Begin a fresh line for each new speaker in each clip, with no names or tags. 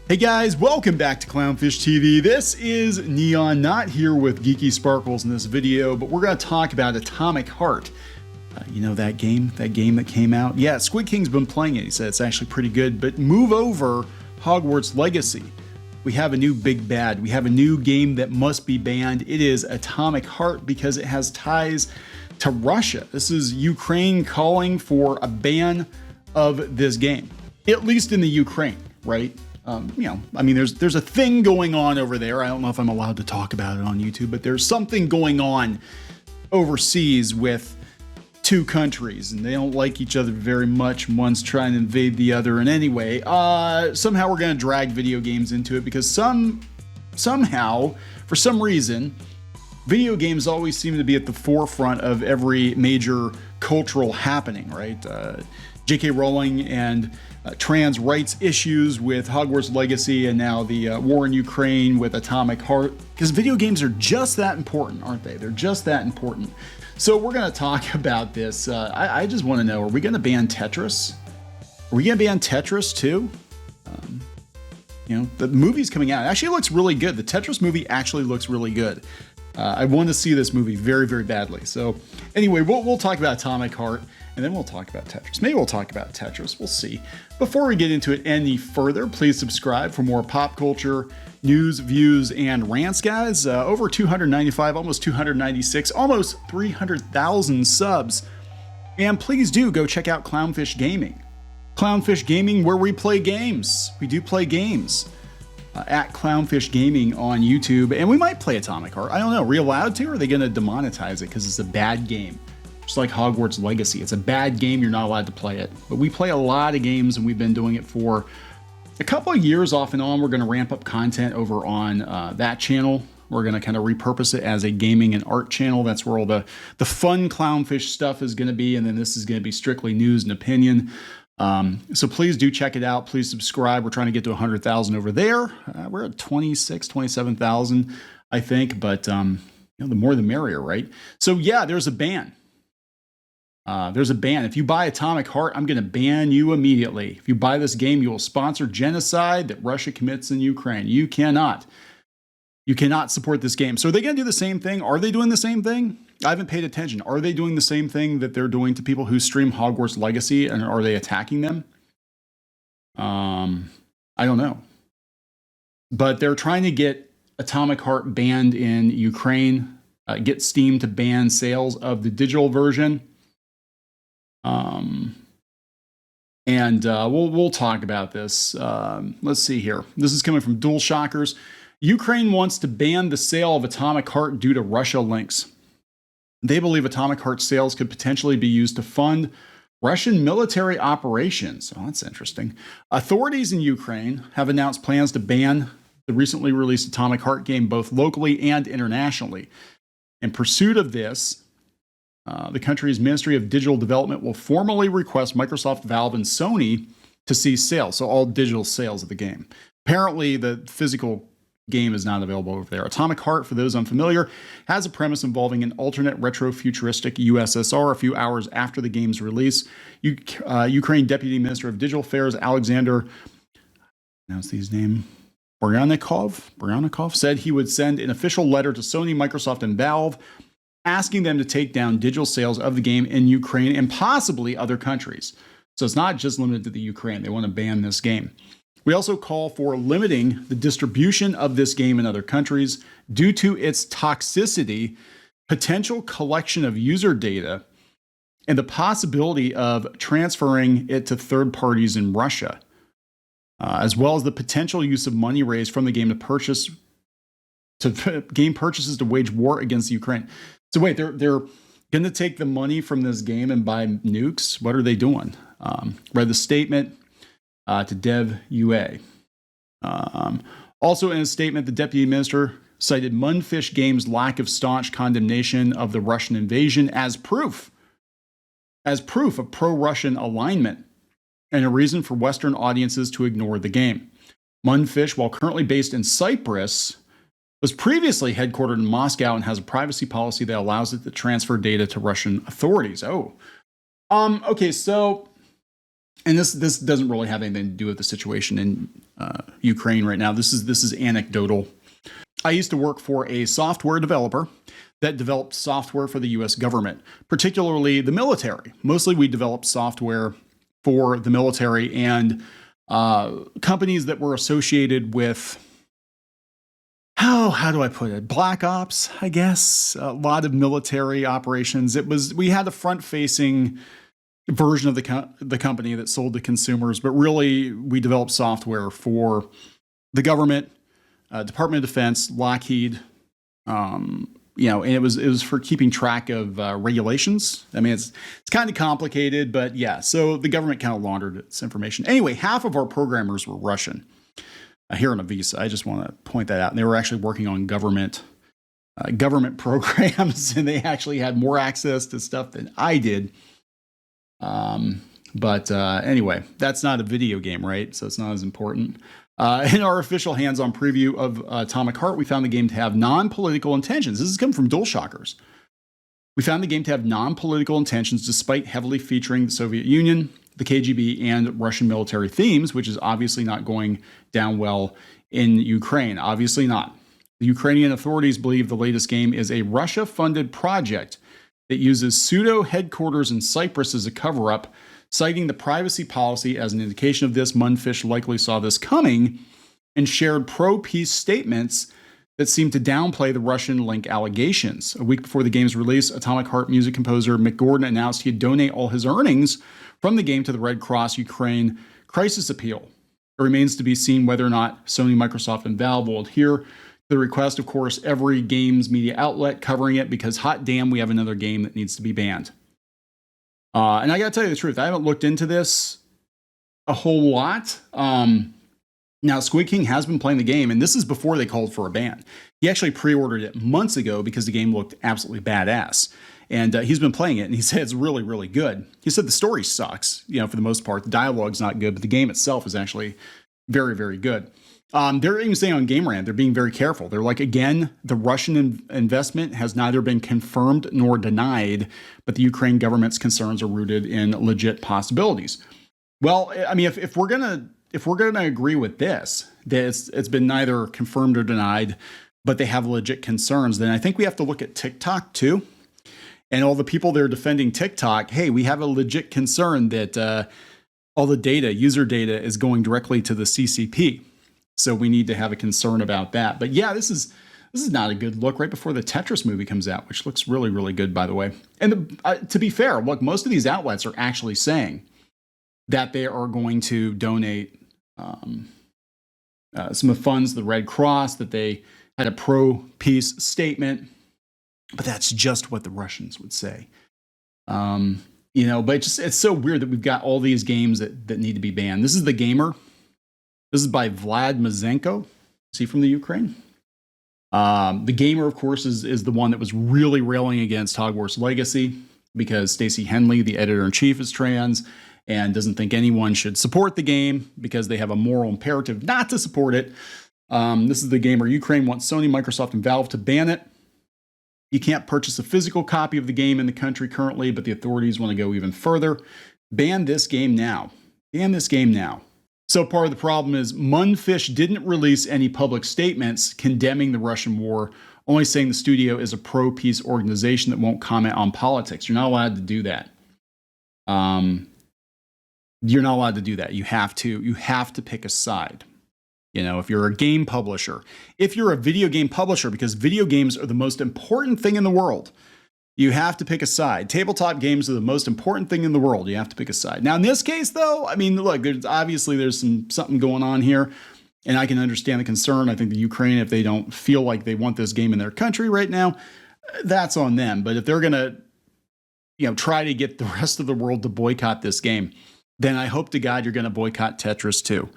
Hey guys, welcome back to Clownfish TV. This is Neon, not here with Geeky Sparkles in this video, but we're going to talk about Atomic Heart. You know that game that came out? Yeah, Squid King's been playing it. He said it's actually pretty good, but move over Hogwarts Legacy. We have a new big bad. We have a new game that must be banned. It is Atomic Heart because it has ties to Russia. This is Ukraine calling for a ban of this game, at least in the Ukraine, right? There's a thing going on over there. I don't know if I'm allowed to talk about it on YouTube, but there's something going on overseas with two countries, and they don't like each other very much. One's trying to invade the other. And anyway, somehow we're going to drag video games into it because somehow, for some reason, video games always seem to be at the forefront of every major cultural happening, right? J.K. Rowling and trans rights issues with Hogwarts Legacy, and now the war in Ukraine with Atomic Heart, because video games are just that important, aren't they? They're just that important. So we're going to talk about this. I just want to know, are we going to ban Tetris? Are we going to ban Tetris too? The movie's coming out. It actually looks really good. The Tetris movie actually looks really good. I want to see this movie very, very badly. So anyway, we'll talk about Atomic Heart, and then we'll talk about Tetris. Maybe we'll talk about Tetris. We'll see. Before we get into it any further, please subscribe for more pop culture news, views, and rants, guys. Over 295, almost 296, almost 300,000 subs. And please do go check out Clownfish Gaming. Clownfish Gaming, where we play games. We do play games. At Clownfish Gaming on YouTube, and we might play Atomic Heart. I don't know. Are we allowed to, or are they going to demonetize it because it's a bad game? Just like Hogwarts Legacy. It's a bad game. You're not allowed to play it. But we play a lot of games, and we've been doing it for a couple of years off and on. We're going to ramp up content over on that channel. We're going to kind of repurpose it as a gaming and art channel. That's where all the fun Clownfish stuff is going to be, and then this is going to be strictly news and opinion. So please do check it out. Please subscribe. We're trying to get to 100,000 over there. We're at 27,000, I think, but the more the merrier, right? So yeah, there's a ban. There's a ban. If you buy Atomic Heart, I'm going to ban you immediately. If you buy this game, you will sponsor genocide that Russia commits in Ukraine. You cannot support this game. So are they going to do the same thing? Are they doing the same thing? I haven't paid attention. Are they doing the same thing that they're doing to people who stream Hogwarts Legacy, and are they attacking them? I don't know. But they're trying to get Atomic Heart banned in Ukraine, get Steam to ban sales of the digital version. We'll talk about this. Let's see here. This is coming from Dual Shockers. Ukraine wants to ban the sale of Atomic Heart due to Russia links. They believe Atomic Heart sales could potentially be used to fund Russian military operations. Oh, that's interesting. Authorities in Ukraine have announced plans to ban the recently released Atomic Heart game both locally and internationally. In pursuit of this, the country's Ministry of Digital Development will formally request Microsoft, Valve, and Sony to cease sales, so all digital sales of the game. Apparently, the physical game is not available over there. Atomic Heart, for those unfamiliar, has a premise involving an alternate retro-futuristic USSR. A few hours after the game's release, Ukraine Deputy Minister of Digital Affairs Alexander, pronounce his name, Boryanikov, said he would send an official letter to Sony, Microsoft, and Valve asking them to take down digital sales of the game in Ukraine and possibly other countries. So it's not just limited to the Ukraine. They want to ban this game. We also call for limiting the distribution of this game in other countries due to its toxicity, potential collection of user data, and the possibility of transferring it to third parties in Russia, as well as the potential use of money raised from the game game purchases to wage war against Ukraine. So wait, they're going to take the money from this game and buy nukes? What are they doing? Read the statement to Dev UA. Also in a statement, the deputy minister cited Mundfish Games' lack of staunch condemnation of the Russian invasion as proof of pro-Russian alignment and a reason for Western audiences to ignore the game. Mundfish, while currently based in Cyprus, was previously headquartered in Moscow and has a privacy policy that allows it to transfer data to Russian authorities. Okay, so and this doesn't really have anything to do with the situation in Ukraine right now. This is anecdotal. I used to work for a software developer that developed software for the U.S. government, particularly the military. Mostly we developed software for the military and companies that were associated with, how do I put it? Black ops, I guess. A lot of military operations. We had a front-facing version of the company that sold to consumers, but really we developed software for the government, Department of Defense, Lockheed, and it was for keeping track of regulations. I mean, it's kind of complicated, but yeah. So the government kind of laundered its information. Anyway, half of our programmers were Russian here in Avisa. I just want to point that out. And they were actually working on government programs, and they actually had more access to stuff than I did. But anyway, that's not a video game, right? So it's not as important. In our official hands-on preview of Atomic Heart, we found the game to have non-political intentions. This is coming from DualShockers. We found the game to have non-political intentions despite heavily featuring the Soviet Union, the KGB, and Russian military themes, which is obviously not going down well in Ukraine. Obviously not. The Ukrainian authorities believe the latest game is a Russia-funded project that uses pseudo headquarters in Cyprus as a cover-up, citing the privacy policy as an indication of this. Mundfish likely saw this coming and shared pro-peace statements that seemed to downplay the Russian link allegations. A week before the game's release, Atomic Heart music composer Mick Gordon announced he'd donate all his earnings from the game to the Red Cross Ukraine Crisis Appeal. It remains to be seen whether or not Sony, Microsoft, and Valve will adhere to the request. Of course, every games media outlet covering it, because hot damn, we have another game that needs to be banned. And I got to tell you the truth, I haven't looked into this a whole lot. Now, Squid King has been playing the game, and this is before they called for a ban. He actually pre-ordered it months ago because the game looked absolutely badass. And he's been playing it, and he said it's really, really good. He said the story sucks, for the most part. The dialogue's not good, but the game itself is actually very, very good. They're even saying on GameRant, they're being very careful. They're like, again, the Russian investment has neither been confirmed nor denied, but the Ukraine government's concerns are rooted in legit possibilities. Well, I mean, if we're gonna agree with this, that it's been neither confirmed or denied, but they have legit concerns, then I think we have to look at TikTok too. And all the people that are defending TikTok, hey, we have a legit concern that all the data, user data, is going directly to the CCP. So we need to have a concern about that. But yeah, this is not a good look right before the Tetris movie comes out, which looks really, really good, by the way. And to be fair, look, most of these outlets are actually saying that they are going to donate some of funds to the Red Cross, that they had a pro-peace statement. But that's just what the Russians would say. But it's so weird that we've got all these games that need to be banned. This is The Gamer. This is by Vlad Mazenko. Is he from the Ukraine? The Gamer, of course, is the one that was really railing against Hogwarts Legacy because Stacey Henley, the editor-in-chief, is trans and doesn't think anyone should support the game because they have a moral imperative not to support it. This is The Gamer. Ukraine wants Sony, Microsoft, and Valve to ban it. You can't purchase a physical copy of the game in the country currently, but the authorities want to go even further. Ban this game now. Ban this game now. So part of the problem is Mundfish didn't release any public statements condemning the Russian war, only saying the studio is a pro-peace organization that won't comment on politics. You're not allowed to do that. You're not allowed to do that. You have to pick a side. If you're a game publisher, if you're a video game publisher, because video games are the most important thing in the world, you have to pick a side. Tabletop games are the most important thing in the world. You have to pick a side. Now, in this case, though, I mean, look, there's something going on here, and I can understand the concern. I think the Ukraine, if they don't feel like they want this game in their country right now, that's on them. But if they're going to, try to get the rest of the world to boycott this game, then I hope to God you're going to boycott Tetris too.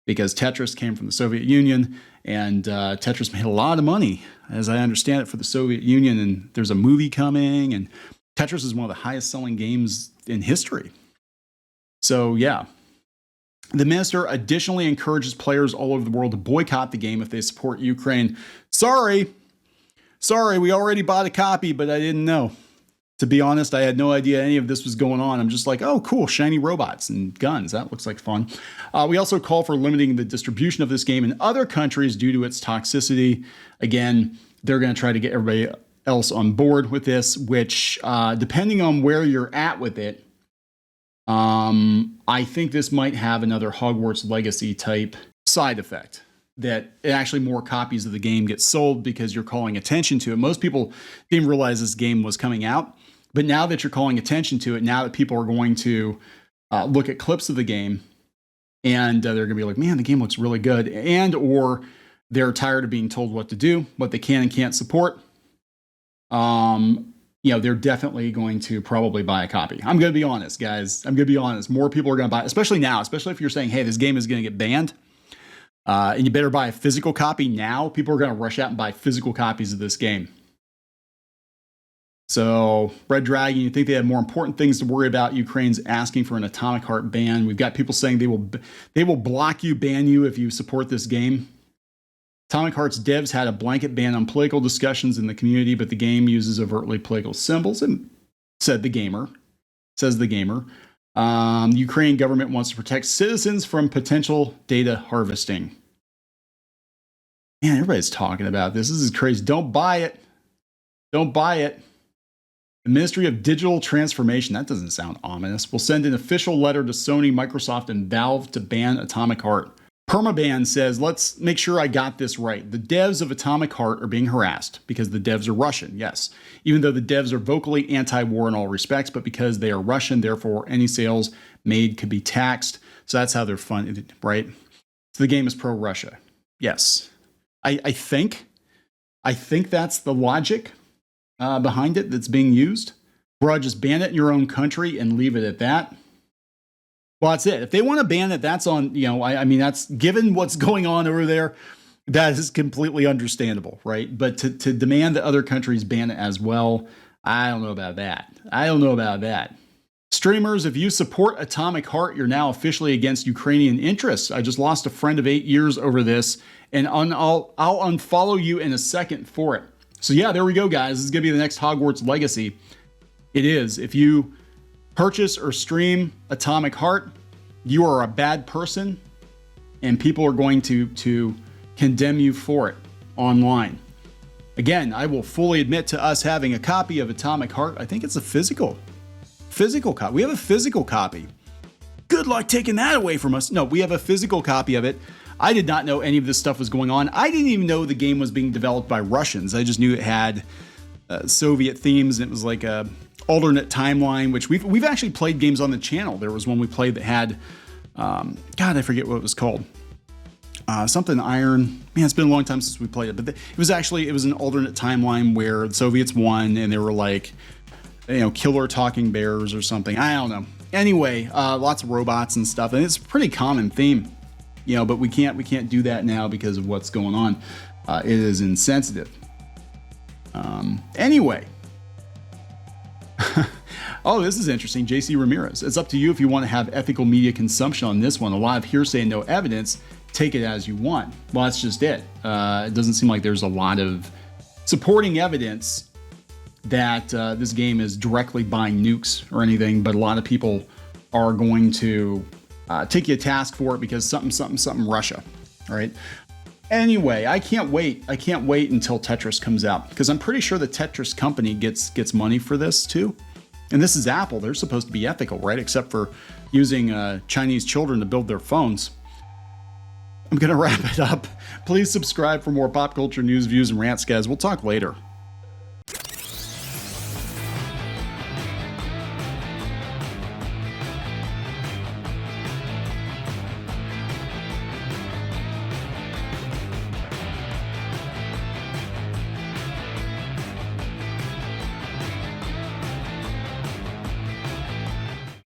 Because Tetris came from the Soviet Union, and Tetris made a lot of money, as I understand it, for the Soviet Union, and there's a movie coming, and Tetris is one of the highest selling games in history. So yeah. The minister additionally encourages players all over the world to boycott the game if they support Ukraine. Sorry, we already bought a copy, but I didn't know. To be honest, I had no idea any of this was going on. I'm just like, oh, cool, shiny robots and guns. That looks like fun. We also call for limiting the distribution of this game in other countries due to its toxicity. Again, they're going to try to get everybody else on board with this, which, depending on where you're at with it, I think this might have another Hogwarts Legacy type side effect. That actually more copies of the game get sold because you're calling attention to it. Most people didn't realize this game was coming out, but now that you're calling attention to it, now that people are going to look at clips of the game and they're going to be like, man, the game looks really good. And or they're tired of being told what to do, what they can and can't support. They're definitely going to probably buy a copy. I'm going to be honest, guys. I'm going to be honest. More people are going to buy, especially now, especially if you're saying, hey, this game is going to get banned. And you better buy a physical copy now. People are going to rush out and buy physical copies of this game. So, Red Dragon, you think they have more important things to worry about? Ukraine's asking for an Atomic Heart ban. We've got people saying they will block you, ban you if you support this game. Atomic Heart's devs had a blanket ban on political discussions in the community, but the game uses overtly political symbols, and says the gamer. The Ukrainian government wants to protect citizens from potential data harvesting. Man, everybody's talking about this. This is crazy. Don't buy it. Don't buy it. The Ministry of Digital Transformation, that doesn't sound ominous, will send an official letter to Sony, Microsoft, and Valve to ban Atomic Heart. Permaban says, let's make sure I got this right. The devs of Atomic Heart are being harassed because the devs are Russian, yes. Even though the devs are vocally anti-war in all respects, but because they are Russian, therefore any sales made could be taxed. So that's how they're funded, right? So the game is pro-Russia. Yes. I think that's the logic behind it that's being used. Bro, just ban it in your own country and leave it at that. Well, that's it. If they want to ban it, that's on, that's given what's going on over there, that is completely understandable, right? But to demand that other countries ban it as well, I don't know about that. Streamers, if you support Atomic Heart, you're now officially against Ukrainian interests. I just lost a friend of 8 years over this, and I'll unfollow you in a second for it. So yeah, there we go, guys. This is going to be the next Hogwarts Legacy. It is. If you purchase or stream Atomic Heart, you are a bad person, and people are going to condemn you for it online. Again, I will fully admit to us having a copy of Atomic Heart. I think it's a physical copy. We have a physical copy. Good luck taking that away from us. No, we have a physical copy of it. I did not know any of this stuff was going on. I didn't even know the game was being developed by Russians. I just knew it had Soviet themes, and it was like a alternate timeline, which we've actually played games on the channel. There was one we played that had, God, I forget what it was called. Something Iron. Man, it's been a long time since we played it. But it was an alternate timeline where the Soviets won, and they were like, killer talking bears or something. I don't know. Anyway, lots of robots and stuff, and it's a pretty common theme. But we can't do that now because of what's going on. It is insensitive. Anyway. Oh, this is interesting. JC Ramirez. It's up to you if you want to have ethical media consumption on this one. A lot of hearsay and no evidence. Take it as you want. Well, that's just it. It doesn't seem like there's a lot of supporting evidence that this game is directly buying nukes or anything, but a lot of people are going to take you to task for it because something Russia. All right. Anyway, I can't wait. I can't wait until Tetris comes out because I'm pretty sure the Tetris company gets money for this too. And this is Apple. They're supposed to be ethical, right? Except for using Chinese children to build their phones. I'm going to wrap it up. Please subscribe for more pop culture news, views, and rants, guys. We'll talk later.